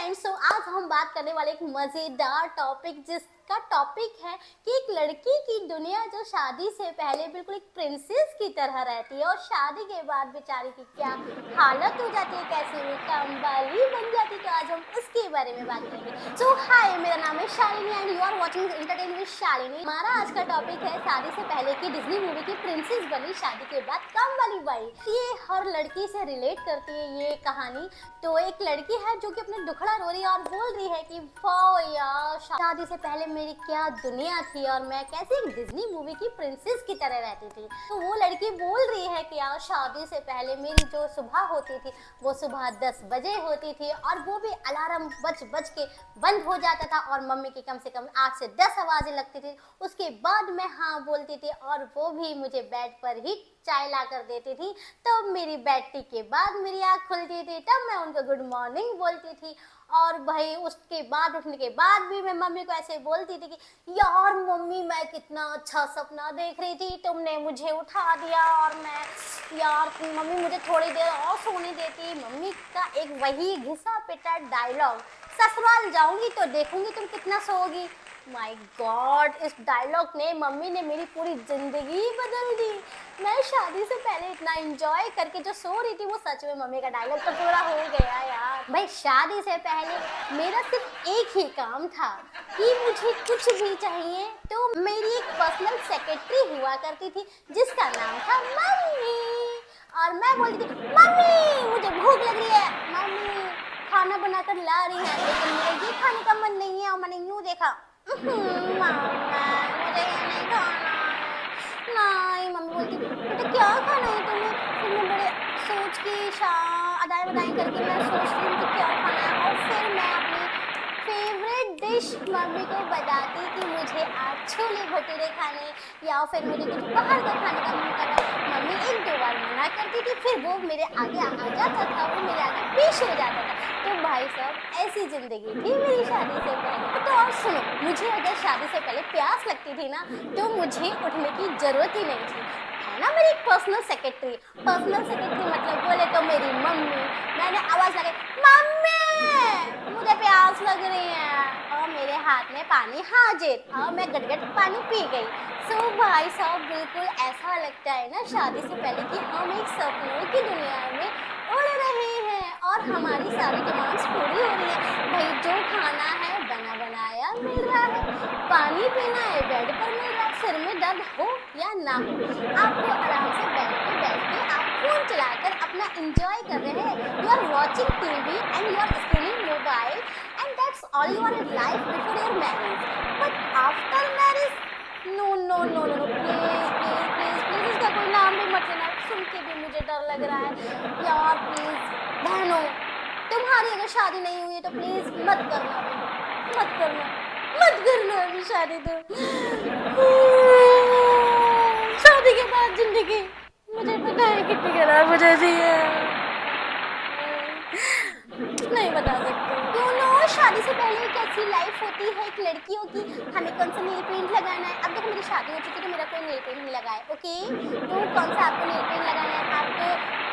Friends, तो आज हम बात करने वाले एक मज़ेदार टॉपिक जिसका टॉपिक है कि एक लड़की की दुनिया जो शादी से पहले बिल्कुल एक प्रिंसेस की तरह रहती है और शादी के बाद बेचारी की क्या हालत हो जाती है, कैसे वो कामवाली बन जाती है। तो आज हम उसके बारे में बात करेंगे। सो हाय, मेरा नाम है Shalini and you are watching entertain with Shalini. हमारा आज का टॉपिक है शादी से पहले की डिज्नी मूवी की प्रिंसेस बनी शादी के बाद कामवाली बाई। ये हर लड़की से रिलेट करती है ये कहानी। तो एक लड़की है जो कि अपने दुखड़ा रो रही है और बोल रही है कि वाओ यार, शादी से पहले मेरी क्या दुनिया थी और मैं कैसे एक डिज्नी मूवी की प्रिंसेस की तरह रहती थी। तो वो लड़की बोल रही है कि यार, शादी से पहले मेरी जो सुबह होती थी वो सुबह 10 बजे होती थी और वो भी अलार्म बज के बंद हो जाता था और मम्मी की कम से कम 8 से 10 आवाज़ें लगती थी। उसके बाद मैं हाँ बोलती थी और वो भी मुझे बेड पर ही चाय ला कर देती थी। तब मेरी बैठी के बाद मेरी आँख खुलती थी, तब मैं उनको गुड मॉर्निंग बोलती थी। और भाई उसके बाद उठने के बाद भी मैं मम्मी को ऐसे बोलती थी कि यार मम्मी, मैं कितना अच्छा सपना देख रही थी, तुमने मुझे उठा दिया और मैं यार मम्मी मुझे थोड़ी देर और सोने देती। मम्मी का एक वही घिसा पिटा डायलॉग, ससुराल जाऊंगी तो देखूंगी तुम कितना सोओगी। माय गॉड, इस डायलॉग ने मम्मी ने मेरी पूरी जिंदगी बदल दी। मैं शादी से पहले इतना एंजॉय करके जो सो रही थी वो सच में मम्मी का डायलॉग तो पूरा हो गया यार। भाई शादी से पहले मेरा सिर्फ एक ही काम था कि मुझे कुछ भी चाहिए तो मेरी एक पर्सनल सेक्रेटरी हुआ करती थी जिसका नाम था मम्मी। और मैं बोलती थी मम्मी मुझे भूख लग रही है, मम्मी खाना बनाकर ला रही है, लेकिन मेरा ये खाने का मन नहीं है और मैंने यूँ देखा मम्मा मुझे ये नहीं खाना है। नहीं, मम्मी बोलती बेटा क्या खाना है तुम्हें। फिर मैं बड़े सोच के अदाई बदाई करके मैं सोचती हूँ कि क्या खाना है और फिर मैं अपनी फेवरेट डिश मम्मी को बताती कि मुझे आज छोले भटूरे खाने या फिर मुझे कुछ बाहर का खाने का मन कर रहा है। मम्मी एक दो बार मना करती थी, फिर वो मेरे आगे आ जाता था, वो मेरे आगे पेश हो जाता था। तो भाई साहब ऐसी जिंदगी थी मेरी शादी से पहले। तो और सुनो, मुझे अगर शादी से पहले प्यास लगती थी ना तो मुझे उठने की जरूरत ही नहीं थी, है ना। मेरी पर्सनल सेक्रेटरी मतलब बोले तो मेरी मम्मी। मैंने आवाज लगाई मम्मी मुझे प्यास लग रही है और मेरे हाथ में पानी हाजिर और मैं गटगट पानी पी गई। सो भाई साहब बिल्कुल ऐसा लगता है ना शादी से पहले कि हम एक सपनों की दुनिया में उड़ रहे हैं और हमारी सारी डिमांड्स पूरी हो रही है। भाई जो खाना है बना बनाया मिल रहा है, पानी पीना है बेड पर मिल रहा है, सिर में दर्द हो या ना हो आपको आराम से बेड पे बैठ के आप फोन चलाकर अपना एंजॉय कर रहे हैं। You are watching TV and you are screening mobile and that's all you are in life before your marriage. But after marriage no no no no no, please please please please इसका कोई नाम भी मत लेना, सुन के भी मुझे डर लग रहा है यार। प्लीज बहनों, तुम्हारी अगर शादी नहीं हुई है तो प्लीज मत करना अभी शादी। तो शादी के बाद जिंदगी मुझे पता है कितनी खराब हो जाती है, नहीं बता सकती। क्यों नो, शादी से पहले कैसी लाइफ होती है एक लड़कियों की। हमें कौन सा नेल पेंट लगाना है। अब देखो मेरी शादी हो चुकी है तो मेरा कोई नेल पेंट नहीं लगा है, ओके। तो कौन सा आपको नेल पेंट लगाना है, आपको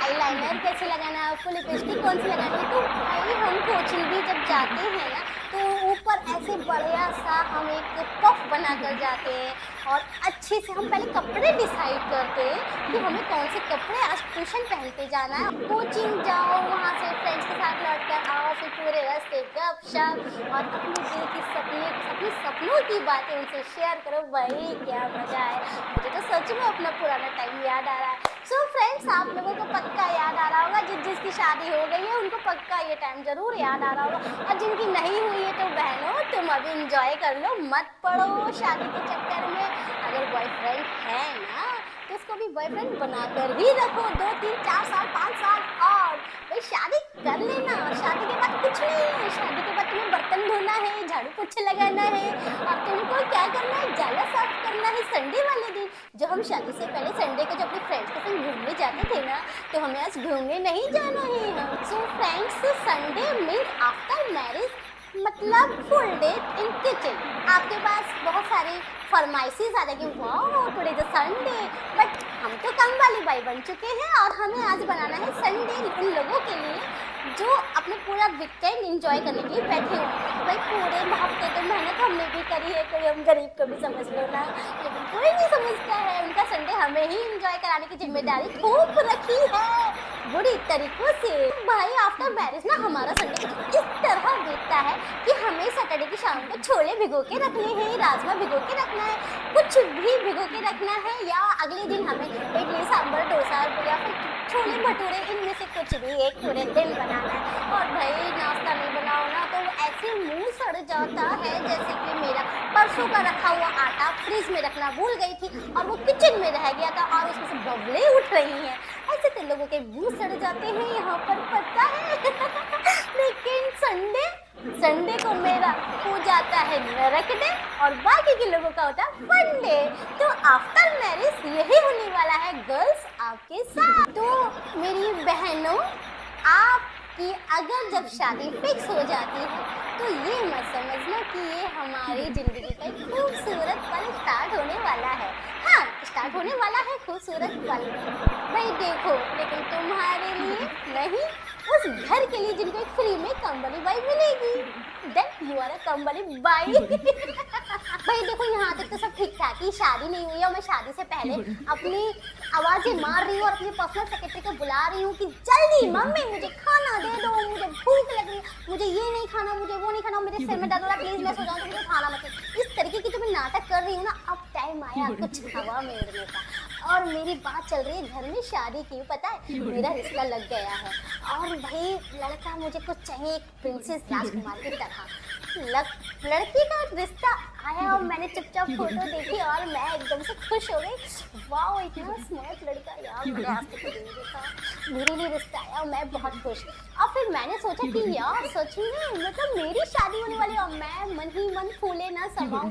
आईलाइनर कैसे लगाना है, आपको लिपस्टिक कौन सी लगानी है। तो भाई हम कोचिंग भी जब जाते हैं ना तो ऊपर ऐसे बढ़िया सा हम एक पफ बना कर जाते हैं और अच्छे से हम पहले कपड़े डिसाइड करते हैं कि हमें कौन से कपड़े आज ट्यूशन पहन के जाना है। कोचिंग जाओ, वहाँ से फ्रेंड्स के साथ लौट कर आओ, फिर पूरे रास्ते गपशप और अपने दिल की सपनों की बातें उनसे शेयर करो। भाई क्या मजा है, मुझे तो सच में अपना पुराना टाइम याद आ रहा है। सो फ्रेंड्स, आप लोगों को पक्का याद आ रहा होगा, जिसकी शादी हो गई है उनको पक्का ये टाइम जरूर याद आ रहा होगा, और जिनकी नहीं हुई है तो बहनों तुम अभी इंजॉय कर लो, मत पड़ो शादी के चक्कर में। अगर बॉयफ्रेंड है ना तो उसको भी बॉयफ्रेंड बनाकर ही रखो 2 3 4 साल 5 साल और भाई शादी कर लेना। शादी के बाद कुछ नहीं है, शादी के बाद तुम्हें बर्तन धोना है, झाड़ू पोछे लगाना है और तुमको क्या करना है, जाला साफ करना है। संडे वाले दिन जो हम शादी से पहले संडे को जब अपने फ्रेंड्स के संग घूमने जाते थे ना तो हमें आज घूमने नहीं जाना है। So friends, Sunday means after marriage मतलब फुल डे इन किचन। आपके पास बहुत सारी फरमाइशेस आ जाएगी, वाह टुडे इज संडे, बट हम तो काम वाली बाई बन चुके हैं और हमें आज बनाना है संडे उन लोगों के लिए जो अपने पूरा वीकेंड एंजॉय करने के लिए बैठे हुए हैं। भाई पूरे हफ्ते तो मेहनत हमने भी करी है, कोई हम गरीब को भी समझ लो ना, लेकिन कोई नहीं समझता है। उनका संडे हमें ही एंजॉय कराने की जिम्मेदारी थोप रखी है बुरी तरीकों से। भाई आफ्टर मैरिज ना हमारा संडे इस तरह बीतता है कि हमें सैटरडे की शाम को छोले भिगो के रखने हैं, राजमा भिगो के रखना है, कुछ भी भिगो के रखना है, या अगले दिन हमें इडली सांभर डोसा या फिर छोले भटूरे इनमें से कुछ भी एक पूरे दिन बनाना है। और भाई नाश्ता नहीं बनाओ ना तो ऐसे मुंह सड़ जाता है, जैसे कि मेरा परसों का रखा हुआ आटा फ्रिज में रखना भूल गई थी और वो किचन में रह गया था और उसमें से बबले उठ रही हैं। ऐसे तो लोगों के मुंह सड़ जाते हैं यहाँ पर, पता है। लेकिन संडे को मेरा हो जाता है नरक डे और बाकी के लोगों का होता है फन डे। तो आफ्टर मैरिज यही होने वाला है गर्ल्स आपके साथ। तो मेरी बहनों, आपकी अगर जब शादी फिक्स हो जाती है तो ये मत समझना कि ये हमारी जिंदगी का एक खूबसूरत पल स्टार्ट होने वाला है। हाँ, स्टार्ट होने वाला है खूबसूरत पल। भाई देखो, लेकिन तुम्हारे लिए नहीं, उस घर के लिए जिनको एक फ्री में कंबली बाई मिलेगी, देन यू आर अ कंबली बाई। भाई देखो, यहाँ तक तो सब ठीक ठाक ही, शादी नहीं हुई है और मैं शादी से पहले अपनी आवाजें मार रही हूँ और अपनी पर्सनल सेक्रेटरी को बुला रही हूँ कि जल्दी मम्मी मुझे खाना दे दो, मुझे भूख लग रही है, मुझे ये नहीं खाना, मुझे वो नहीं खाना, मेरे सिर में दर्द हो रहा है, प्लीज मैं सो जाऊँ तो मुझे खाना मत दो। इस तरीके की जो मैं नाटक कर रही हूँ ना, अब टाइम आया कुछ हवा में उड़ने का। और मेरी बात चल रही है घर में शादी की, पता है मेरा रिश्ता लग गया है और भाई लड़का मुझे कुछ चाहिए एक प्रिंसेस राजकुमार की तरह। लड़की का रिश्ता आया और मैंने चुपचाप फोटो देखी और मैं एकदम से खुश हो गई। वाह, इतना स्मार्ट लड़का यार, मैंने आज तक नहीं देखा। मेरे लिए रिश्ता आया और मैं बहुत खुश। और फिर मैंने सोचा कि यार सच में मतलब मेरी शादी होने वाली है और मैं मन ही मन फूले ना समाऊं।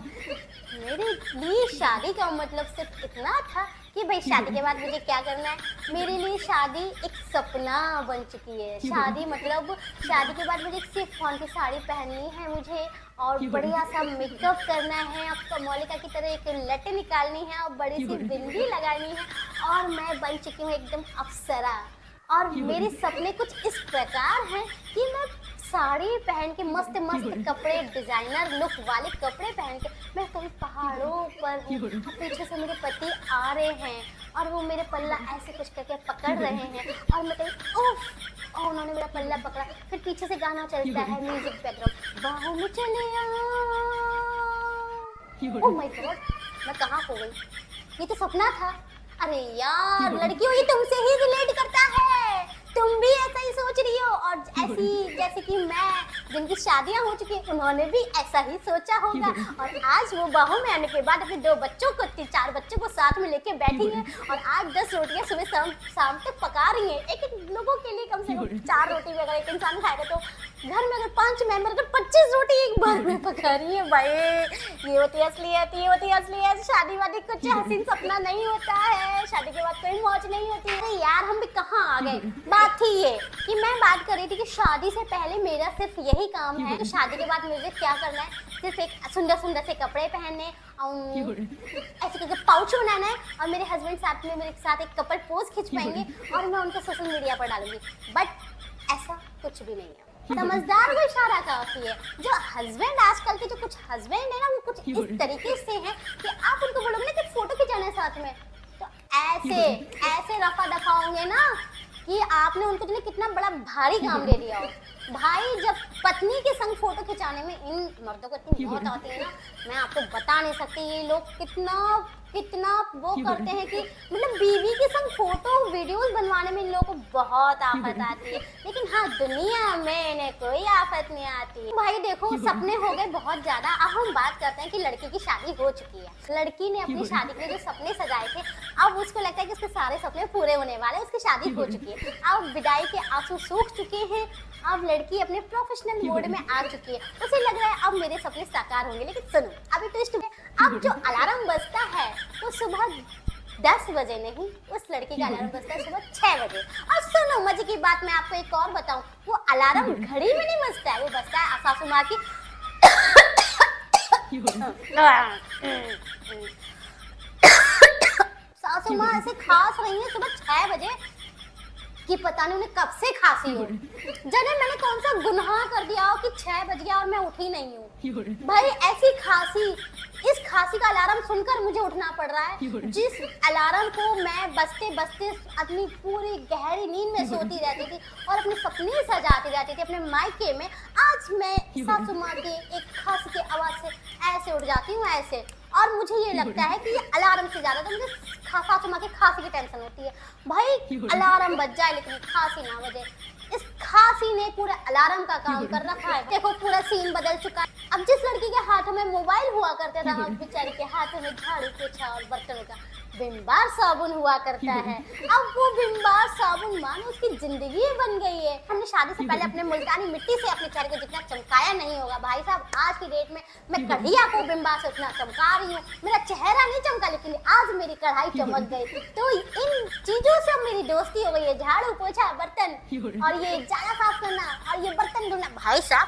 मेरे लिए शादी का मतलब सिर्फ इतना था कि भाई शादी के बाद मुझे क्या करना है। मेरे लिए शादी एक सपना बन चुकी है। शादी मतलब शादी के बाद मुझे एक शिफॉन की साड़ी पहननी है मुझे और बढ़िया सा मेकअप करना है, अब मौलिका की तरह एक लट निकालनी है और बड़ी सी बिंदी लगानी है और मैं बन चुकी हूँ एकदम अप्सरा। और मेरे सपने कुछ इस प्रकार हैं कि मैं साड़ी पहन के मस्त मस्त कपड़े, डिजाइनर लुक वाले कपड़े पहन के मैं कभी पहाड़ों पर हूँ, पीछे से मेरे पति आ रहे हैं और वो मेरे पल्ला ऐसे कुछ करके पकड़ रहे हैं और मैं कहीं उफ, और उन्होंने मेरा पल्ला पकड़ा, फिर पीछे से गाना चलता है, म्यूजिक बैकग्राउंड, बाहों में चले आओ। ओह माय गॉड, मैं कहाँ खो गई? ये तो सपना था। अरे यार लड़कियों, ये तुमसे ही रिलेट करता है, तुम भी ऐसा ही सोच रही हो और ऐसी जैसे कि मैं जिनकी शादियां हो चुकी हैं उन्होंने भी ऐसा ही सोचा होगा। और आज वो बाहों में आने के बाद अपने 2 बच्चों को 4 बच्चों को साथ में लेके बैठी हैं और आज 10 रोटियां सुबह शाम तक पका रही हैं। एक लोगों के लिए कम से कम 4 रोटी भी अगर एक इंसान खाएगा तो घर में अगर 5 मेंबर तो 25 रोटी एक बार में पका रही है। भाई ये होती असलियत, ये होती असलियत। शादी वादी कुछ हसीन सपना नहीं होता है, शादी के बाद कोई मौज नहीं होती है। यार हम भी कहाँ आ गए? बात थी ये कि मैं बात कर रही थी कि शादी से पहले मेरा सिर्फ यही काम है, तो शादी के बाद मुझे क्या करना है, सिर्फ एक सुंदर सुंदर से कपड़े पहनने और ऐसे करके पाउच बनाना है और मेरे हस्बैंड साथ में मेरे साथ एक कपल पोज खींच पाएंगे और मैं उनको सोशल मीडिया पर डालूंगी। बट ऐसा कुछ भी नहीं है। समझदार को इशारा काफी है। जो हस्बैंड आजकल के जो कुछ हस्बैंड है ना, वो कुछ इस तरीके से हैं कि आप उनको बोलोगे ना कि फोटो खिंचाना है साथ में, तो ऐसे रफा दफा होंगे ना कि आपने उनको जो कितना बड़ा भारी काम दे दिया हो। भाई जब पत्नी के संग फोटो खिंचाने में इन मर्दों को इतनी मौत आती है ना, मैं आपको बता नहीं सकती ये लोग कितना वो करते हैं कि मतलब बीवी के संग फोटो वीडियोस बनवाने में इन लोगों को बहुत आफत आती है। लेकिन हाँ, दुनिया में इन्हें कोई आफत नहीं आती। भाई देखो, सपने हो गए बहुत ज्यादा। अब हम बात करते हैं कि लड़की की शादी हो चुकी है, लड़की ने अपनी शादी के लिए जो सपने सजाए थे अब उसको लगता है कि उसके सारे सपने पूरे होने वाले, उसकी शादी हो चुकी है, अब विदाई के आंसू सूख चुके हैं, अब लड़की अपने प्रोफेशनल मोड में आ चुकी है, उसे लग रहा है अब मेरे सपने साकार होंगे। लेकिन सुनो, अभी ट्विस्ट है, अब जो अलार्म बजता है वो सुबह 10 बजे नहीं, उस लड़की का अलार्म बजता है सुबह 6 बजे। और सुनो मजे की बात, मैं आपको एक और बताऊं, वो अलार्म घड़ी में नहीं बजता है, वो बजता है सासू माँ की सासू माँ ऐसे खास रही है सुबह 6 बजे कि पता नहीं उन्हें कब से खांसी हो। जाने मैंने कौन सा गुनाह कर दिया हो कि 6 बज गया और मैं उठी नहीं हूँ। भाई ऐसी खांसी, इस खांसी का अलार्म सुनकर मुझे उठना पड़ रहा है, जिस अलार्म को मैं बजते बजते अपनी पूरी गहरी नींद में सोती रहती थी और अपने सपने सजाती रहती थी अपने मायके में। आज मैं सासू माँ के एक खांसी की आवाज से ऐसे उठ जाती हूँ ऐसे, और मुझे ये लगता है कि ये अलार्म से ज्यादा तो मुझे सासू माँ की खांसी की टेंशन होती है। भाई अलार्म बज जाए लेकिन खांसी ना बजे। इस खांसी ने पूरे अलार्म का काम कर रखा है। देखो पूरा सीन बदल चुका है। अब जिस लड़की के हाथों में मोबाइल हुआ करता था, अब बेचारी के हाथों में झाड़ू पोछा और बर्तनों का बिम्बार साबुन हुआ करता है। अब वो बिम्बार साबुन मानो उसकी जिंदगी बन गई है। हमने शादी से पहले अपने मुल्तानी मिट्टी से अपने चेहरे को जितना चमकाया नहीं होगा भाई साहब, आज की डेट में मैं कढ़िया को बिम्बार से उतना चमका रही हूँ। मेरा चेहरा नहीं चमका लेकिन आज मेरी कढ़ाई चमक गई। तो इन चीजों से मेरी दोस्ती हो गई है, झाड़ू पोछा बर्तन और ये जाना साफ करना और ये बर्तन धोना। भाई साहब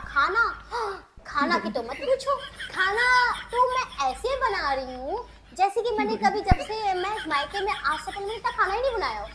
खाना की तो मत पूछो, खाना तो मैं ऐसे बना रही हूँ जैसे कि मैंने कभी जब से मैं मायके में आज से पहले मैंने इतना खाना ही नहीं बनाया हो।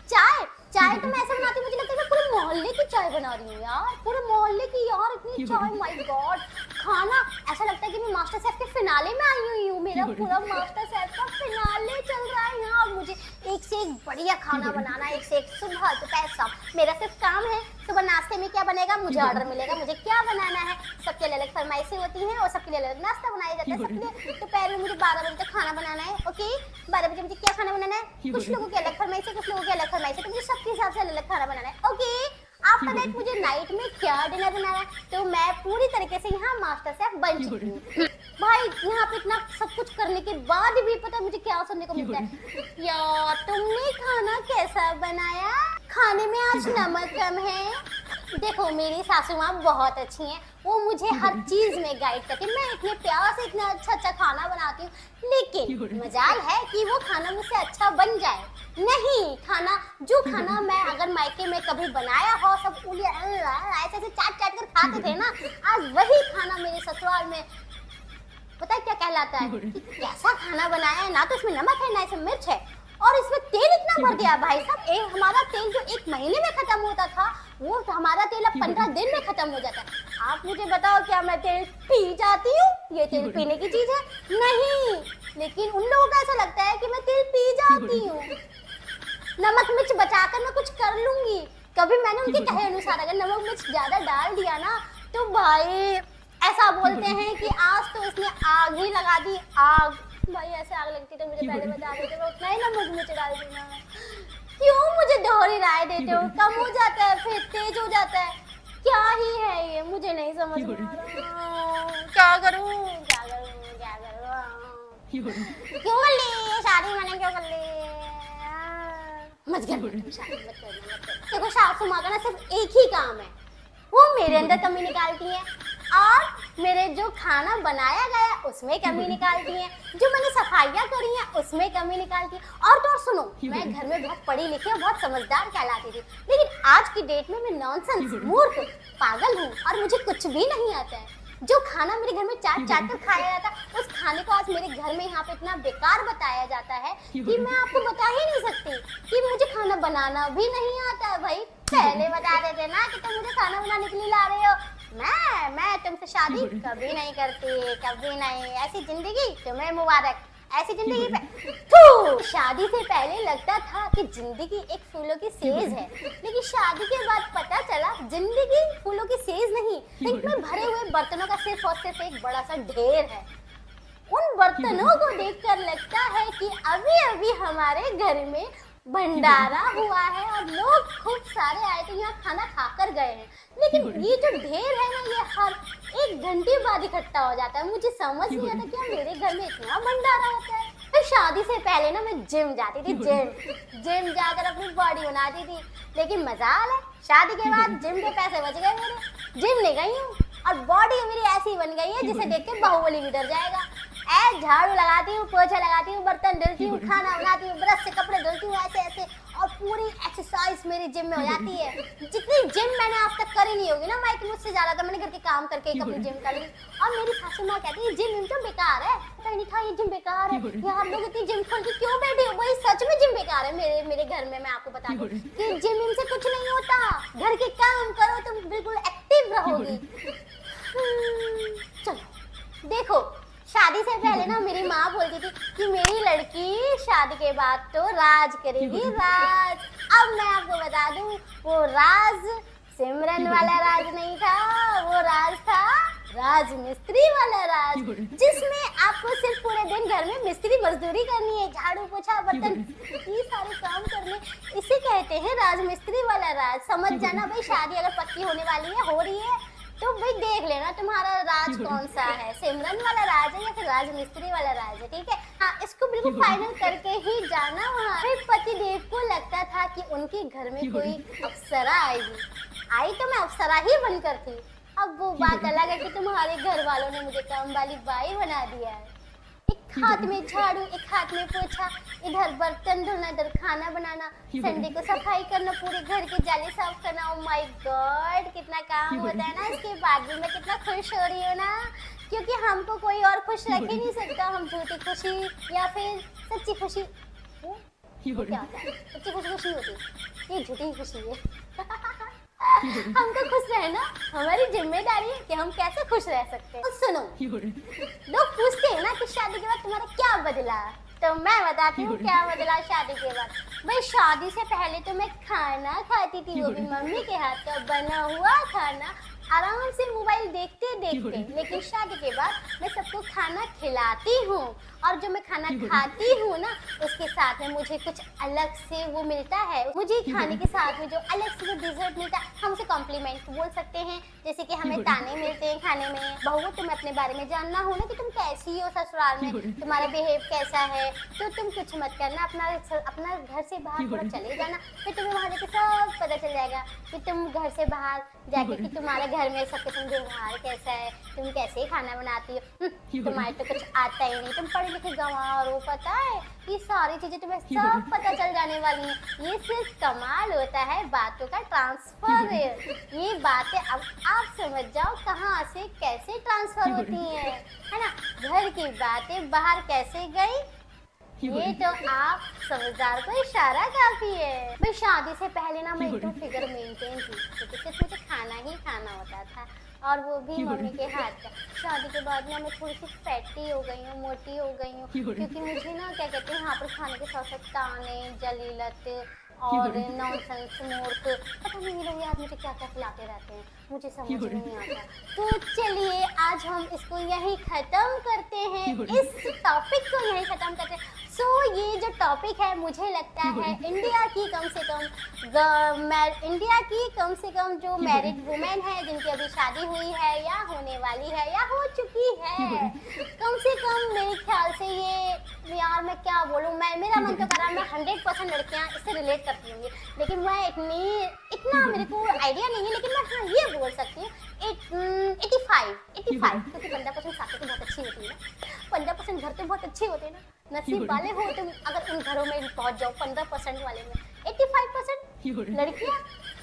चाय तो मैं ऐसे बनाती हूँ, मुझे लगता है मैं पूरे मोहल्ले की चाय बना रही हूँ यार, पूरे मोहल्ले की यार इतनी चाय, माय गॉड। खाना ऐसा लगता है कि मैं मास्टर शेफ के फिनाले में आई हुई हूँ, मेरा पूरा मास्टर शेफ का फिनाले चल रहा है यहाँ और मुझे एक से एक बढ़िया खाना बनाना, एक से एक सुबह दोपहर शाम। मेरा सिर्फ काम है सुबह नाश्ते में क्या बनेगा, मुझे ऑर्डर मिलेगा, मुझे क्या बनाना है। सबके अलग अलग फरमाइशें होती हैं और सबके लिए अलग नाश्ता बनाया जाता है। सबके दोपहर में मुझे 12 बजे तक खाना बनाना है। ओके 12 बजे मुझे क्या खाना बनाना है, कुछ लोगों की अलग फरमाइश है, कुछ लोगों की अलग फरमाइश है, तो मुझे सबके हिसाब से अलग अलग खाना बनाना है। ओके आफ्टर दैट मुझे नाइट में क्या डिनर बनाना है, तो मैं पूरी तरीके से यहाँ मास्टर शेफ बन चुकी हूँ। भाई यहाँ पे इतना सब कुछ करने के बाद भी पता है मुझे क्या सुनने को मिलता है, यार तुमने खाना कैसा बनाया, खाने में आज नमक कम है। देखो मेरी सासू माँ बहुत अच्छी हैं, वो मुझे हर चीज में गाइड करती है। मैं इतने प्यार से इतना अच्छा अच्छा खाना बनाती हूँ, लेकिन मजाल है कि वो खाना मुझसे अच्छा बन जाए। नहीं जो खाना मैं अगर मायके में कभी बनाया हो, सब ऐसे ऐसे चाट चाट कर खाते थे ना, आज वही खाना मेरे ससुराल में पता है क्या कहलाता है कि कैसा खाना बनाया है, ना तो इसमें नमक है ना इसमें मिर्च है, और इसमें तेल इतना भर दिया भाई साहब। हमारा तेल जो 1 महीने में खत्म होता था, वो हमारा तेल अब 15 दिन में खत्म हो जाता है। आप मुझे बताओ क्या मैं तेल पी जाती हूँ? ये तेल पीने की चीज है नहीं, लेकिन उन लोगों को ऐसा लगता है कि मैं तेल पी जाती हूँ। नमक मिर्च बचाकर मैं कुछ कर लूंगी। कभी मैंने उनके कहे अनुसार अगर नमक मिर्च ज्यादा डाल दिया ना, तो भाई ऐसा बोलते हैं कि आज तो इसने आग ही लगा दी, आग। भाई ऐसे आग लगती तो मुझे पहले बता देते, मैं उतना ही नमक मिर्च डाल दी ना। क्यों मुझे दोहरी राय देते हो? कम हो जाता है फिर तेज हो जाता है, क्या ही है ये, मुझे नहीं समझ में आ रहा। क्या करूं क्यों कर ली शादी, मैंने क्यों कर ली? मत कर शादी, मत करना। देखो सासू माँ का ना सिर्फ एक ही काम है, वो मेरे अंदर कमी निकालती है और मेरे जो खाना बनाया गया उसमें कमी निकालती है, जो मैंने सफाइयाँ करी हैं उसमें कमी निकालती है। और तो और सुनो, मैं घर में बहुत पढ़ी लिखी और बहुत समझदार कहलाती थी, लेकिन आज की डेट में मैं नॉनसेंस, मूर्ख, पागल हूँ और मुझे कुछ भी नहीं आता है। जो खाना मेरे घर में चाट चाट कर खाया जाता, उस खाने को आज मेरे घर में यहाँ पे इतना बेकार बताया जाता है कि मैं आपको बता ही नहीं सकती कि मुझे खाना बनाना भी नहीं आता है। भाई पहले बता देते ना कि तुम मुझे खाना बनाने के लिए ला रहे हो, मैं तुमसे शादी कभी नहीं करती, कभी नहीं। ऐसी जिंदगी तुम्हें मुबारक, ऐसी जिंदगी पे शादी से पहले लगता था कि जिंदगी एक फूलों की सेज है, लेकिन शादी के बाद पता चला जिंदगी फूलों की सेज नहीं, इनमें भरे हुए बर्तनों का सिर्फ और सिर्फ एक बड़ा सा ढेर है। उन बर्तनों को देखकर लगता है कि अभी अभी हमारे घर में भंडारा हुआ है और लोग खूब सारे आए थे यहाँ खाना खाकर गए हैं, लेकिन ये जो ढेर है ना, ये हर 1 घंटे बाद इकट्ठा हो जाता है। मुझे समझ नहीं आता क्या मेरे घर में इतना भंडारा होता है। फिर शादी से पहले ना मैं जिम जाती थी, जिम जाकर अपनी बॉडी बनाती थी, लेकिन मजाल है शादी के बाद जिम के पैसे बच गए मेरे, जिम नहीं गई हूँ और बॉडी मेरी ऐसी बन गई है जिसे देख के बाहुबली भी डर जाएगा। झाड़ू लगाती हूँ, पोछा लगाती हूँ, बर्तन धुलती हूँ, खाना बनाती हूँ, ब्रश से कपड़े धुलती हूँ, ऐसे ऐसे, और पूरी एक्सरसाइज मेरी जिम में हो जाती है। जितनी जिम मैंने आज तक करी नहीं होगी ना मायके, मुझसे ज्यादा तो मैंने घर के काम करके ही अपनी जिम कर ली। और मेरी सासू माँ कहती है जिम तो बेकार है, पता नहीं था ये जिम बेकार है, यार लोग इतनी जिम खोल के क्यों बैठे हो। वही सच में जिम बेकार है। मेरे घर में मैं आपको बता दूं कि जिम से कुछ नहीं होता, घर के काम करो तुम बिल्कुल एक्टिव रहोगी। चलो देखो, शादी से पहले ना मेरी माँ बोलती थी कि मेरी लड़की शादी के बाद तो राज करेगी, राज। अब मैं आपको बता दूं वो राज सिमरन वाला राज नहीं था, वो राज था राज मिस्त्री वाला राज, जिसमें आपको सिर्फ पूरे दिन घर में मिस्त्री मजदूरी करनी है, झाड़ू पोछा बर्तन ये सारे काम करने। इसे कहते हैं राज मिस्त्री वाला राज। समझ जाना भाई, शादी अगर पक्की होने वाली है, हो रही है, तो भाई देख लेना तुम्हारा राज कौन सा है, सिमरन वाला राज है या फिर राज मिस्त्री वाला राज है, ठीक है। हाँ, इसको बिल्कुल फाइनल करके ही जाना वहाँ। फिर पतिदेव को लगता था कि उनके घर में कोई अप्सरा आएगी, आई तो मैं अप्सरा ही बनकर थी। अब वो बात अलग है कि तुम्हारे घर वालों ने मुझे काम वाली बाई बना दिया है। एक हाथ में झाड़ू, एक हाथ में पोछा, इधर बर्तन धोना, इधर खाना बनाना, संडे को सफाई करना, पूरे घर के जाले साफ करना। ओह माय गॉड, कितना काम होता है ना। इसके बाद भी मैं कितना खुश हो रही हूँ ना, क्योंकि हमको कोई और खुश रख ही नहीं सकता। हम झूठी खुशी या फिर सच्ची खुशी, वो क्या होता है, सच्ची खुशी खुशी होती है, ये झूठी खुशी है। हमको खुश रहना हमारी जिम्मेदारी है कि हम कैसे खुश रह सकते हैं। तो सुनो, लोग पूछते हैं ना कि शादी के बाद तुम्हारा क्या बदला, तो मैं बताती हूँ क्या बदला शादी के बाद। भाई शादी से पहले तो मैं खाना खाती थी, वो भी मम्मी के हाथ का बना हुआ खाना, आराम से मोबाइल देखते देखते। लेकिन शादी के बाद मैं सबको खाना खिलाती हूँ, और जो मैं खाना खाती हूँ ना, उसके साथ में मुझे कुछ अलग से वो मिलता है। मुझे खाने के साथ में जो अलग से जो डिजर्ट मिलता है, हम उसे कॉम्प्लीमेंट बोल सकते हैं। जैसे कि हमें ताने मिलते हैं खाने में, बहू तुम्हें अपने बारे में जानना हो ना कि तुम कैसी हो ससुराल में, तुम्हारा बिहेव कैसा है, तो तुम कुछ मत करना, अपना घर से बाहर थोड़ा चले जाना, फिर तुम्हें वहाँ जाके सब पता चल जाएगा कि तुम घर से बाहर जाके कि तुम्हारे घर में सबके संग व्यवहार कैसा है, तुम कैसे खाना बनाती हो। तुम्हारे तो कुछ आता ही नहीं, तुम पढ़े लिखे गंवार हो, पता है, ये सारी चीजें तुम्हें सब पता चल जाने वाली हैं। ये सिर्फ कमाल होता है बातों का ट्रांसफर। ये बातें अब आप समझ जाओ कहाँ से कैसे ट्रांसफर होती है ना। घर की बातें बाहर कैसे गई, ये तो आप समझदार को इशारा काफी है। भाई शादी से पहले ना मैं एकदम फिगर मेंटेन थी, क्योंकि सिर्फ मुझे खाना ही खाना होता था, और वो भी मम्मी के हाथ का। शादी के बाद ना मैं थोड़ी सी फैटी हो गई हूँ, मोटी हो गई हूँ, क्योंकि मुझे ना क्या कहते हैं, यहाँ पर खाने के साथ साथ ताने, जलीलत और नॉनसेंस, मूर्ख, पता नहीं लोग यार मुझे क्या क्या खिलाते रहते हैं, मुझे समझ नहीं आता। तो चलिए आज हम इसको यहीं ख़त्म करते हैं, इस टॉपिक को यहीं ख़त्म करते हैं। सो ये जो टॉपिक है, मुझे लगता है इंडिया की कम से कम जो मैरिड वुमेन है, जिनकी अभी शादी हुई है या होने वाली है या हो चुकी है, कम से कम मेरे ख्याल से ये, यार मैं क्या बोलूँ, मेरा मन तो कर रहा है मैं 100% लड़कियाँ इससे रिलेट करती होंगी, लेकिन मैं इतना मेरे को आइडिया नहीं है, लेकिन मैं हाँ ये बोल सकती हूँ 85, क्योंकि 15% शादी तो बहुत अच्छी होती है ना, 15% घर तो बहुत अच्छे होते हैं ना। नसीब वाले हो तुम अगर उन घरों में पहुंच जाओ 15% वाले में। 85% लड़कियां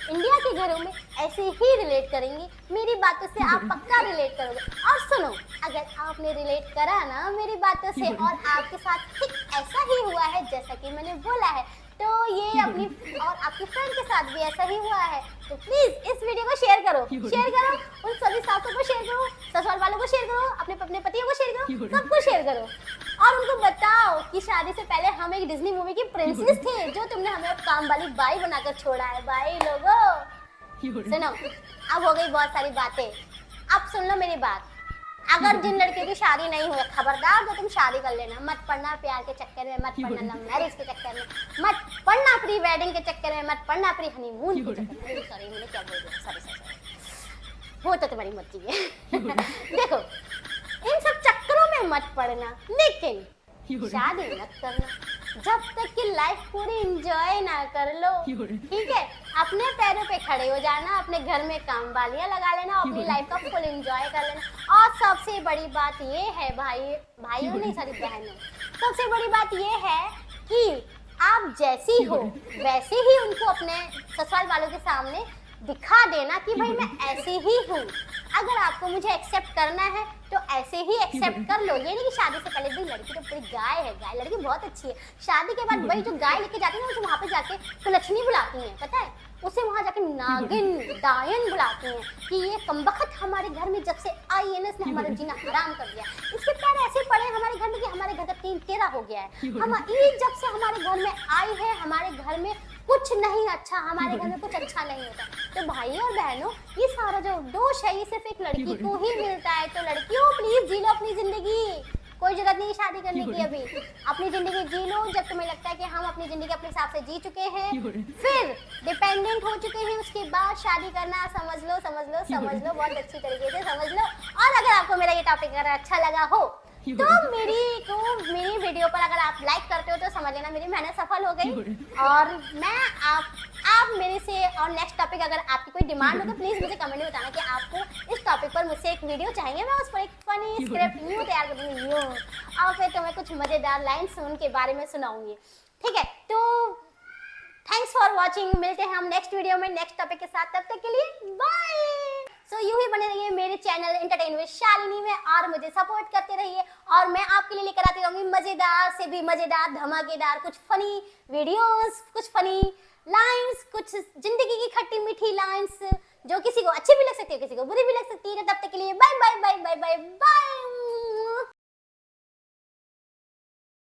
इंडिया के घरों में ऐसे ही रिलेट करेंगी, मेरी बातों से आप पक्का रिलेट करोगे। और सुनो, अगर आपने रिलेट करा ना मेरी बातों से और आपके साथ ठीक ऐसा ही हुआ है जैसा कि मैंने बोला है, तो ये अपनी और आपकी फ्रेंड के साथ भी ऐसा ही हुआ है, तो प्लीज इस वीडियो को शेयर करो, उन सभी सासों को शेयर करो, ससुराल वालों को शेयर करो, अपने पतियों को शेयर करो, सबको शेयर करो, और उनको बताओ कि शादी से पहले हम एक डिज्नी मूवी की प्रिंसेस थे, जो तुमने हमें अब काम वाली बाई बनाकर छोड़ा है। बाई लोगो सुनो, अब हो गई बहुत सारी बातें, अब सुन लो मेरी बात। अगर जिन लड़कियों की शादी नहीं हुई, खबरदार तो तुम शादी कर लेना, मत पढ़ना प्यार के चक्कर में, मत पढ़ना लव मैरिज के चक्कर में, मत पढ़ना प्री वेडिंग के चक्कर में, मत पढ़ना प्री हनीमून के चक्कर में। सॉरी मैंने क्या बोल दिया, सॉरी वो तो तुम्हारी मर्जी है। देखो इन सब चक्करों में मत पड़ना, लेकिन शादी मत करना जब तक कि लाइफ पूरी एंजॉय ना कर लो, ठीक है। अपने पैरों पे खड़े हो जाना, अपने घर में काम वालियां लगा लेना, अपनी लाइफ का फुल एंजॉय कर लेना। और सबसे बड़ी बात ये है भाइयों नहीं सॉरी बहनों, सबसे बड़ी बात ये है कि आप जैसी हो वैसे ही उनको अपने ससुराल वालों के सामने दिखा देना कि भाई मैं ऐसी ही हूँ। अगर आपको मुझे एक्सेप्ट करना है तो ऐसे ही एक्सेप्ट कर लो। ये नहीं कि शादी से पहले भी लड़की तो पूरी गाय है, गाय लड़की बहुत अच्छी है, शादी के बाद वही जो गाय लेके जाती है ना, उसे वहां पे जाके कुलच्छनी बुलाती हैं, पता है, उसे वहां जाके नागिन डायन बुलाती हैं कि ये कमबख्त हमारे घर में जब से आई है ना, इसने हमारा जीना हराम कर दिया। इसके पैर ऐसे पड़े हमारे घर में कि हमारे घर का तीन टेरा हो गया है। हम ये जब से हमारे घर में आई है, हमारे घर में कुछ नहीं अच्छा, हमारे घर में कुछ अच्छा नहीं होता। तो भाइयों और बहनों, ये सारा जो दोष है ये सिर्फ एक लड़की को ही मिलता है। तो लड़कियों प्लीज जी लो अपनी जिंदगी, कोई जरूरत नहीं शादी करने की। अभी अपनी जिंदगी जी लो, जब तुम्हें लगता है कि हम अपनी जिंदगी अपने हिसाब से जी चुके हैं, फिर डिपेंडेंट हो चुके हैं, उसके बाद शादी करना समझ लो समझ लो समझ लो, बहुत अच्छी तरीके से समझ लो। और अगर आपको मेरा ये टॉपिक अगर अच्छा लगा हो तो मेरी वीडियो पर अगर आप लाइक करते हो तो समझ लेना मेरी मेहनत सफल हो गई। और मैं आप मेरे से और नेक्स्ट टॉपिक अगर आपकी कोई डिमांड हो तो प्लीज मुझे कमेंट में बताना कि आपको इस टॉपिक पर मुझसे एक वीडियो चाहिए। मैं उस पर एक फनी स्क्रिप्ट यूं तैयार कर दूंगी यूं, और फिर तुम्हें कुछ मजेदार लाइन्स उनके बारे में सुनाऊंगी। ठीक है, तो थैंक्स फॉर वॉचिंग। मिलते हैं हम नेक्स्ट वीडियो में नेक्स्ट टॉपिक के साथ, तब तक के लिए बाय। सो यूं ही बने रहिए मेरे चैनल एंटरटेन विद शालिनी में और मुझे सपोर्ट करते रहिए, और मैं आपके लिए लेकर आती रहूंगी मजेदार से भी मजेदार, धमाकेदार, कुछ फनी वीडियोस, कुछ फनी लाइंस, कुछ जिंदगी की खट्टी मीठी लाइंस जो किसी को अच्छी भी लग सकती है, किसी को बुरी भी लग सकती है। तब तक के लिए bye bye bye bye bye bye.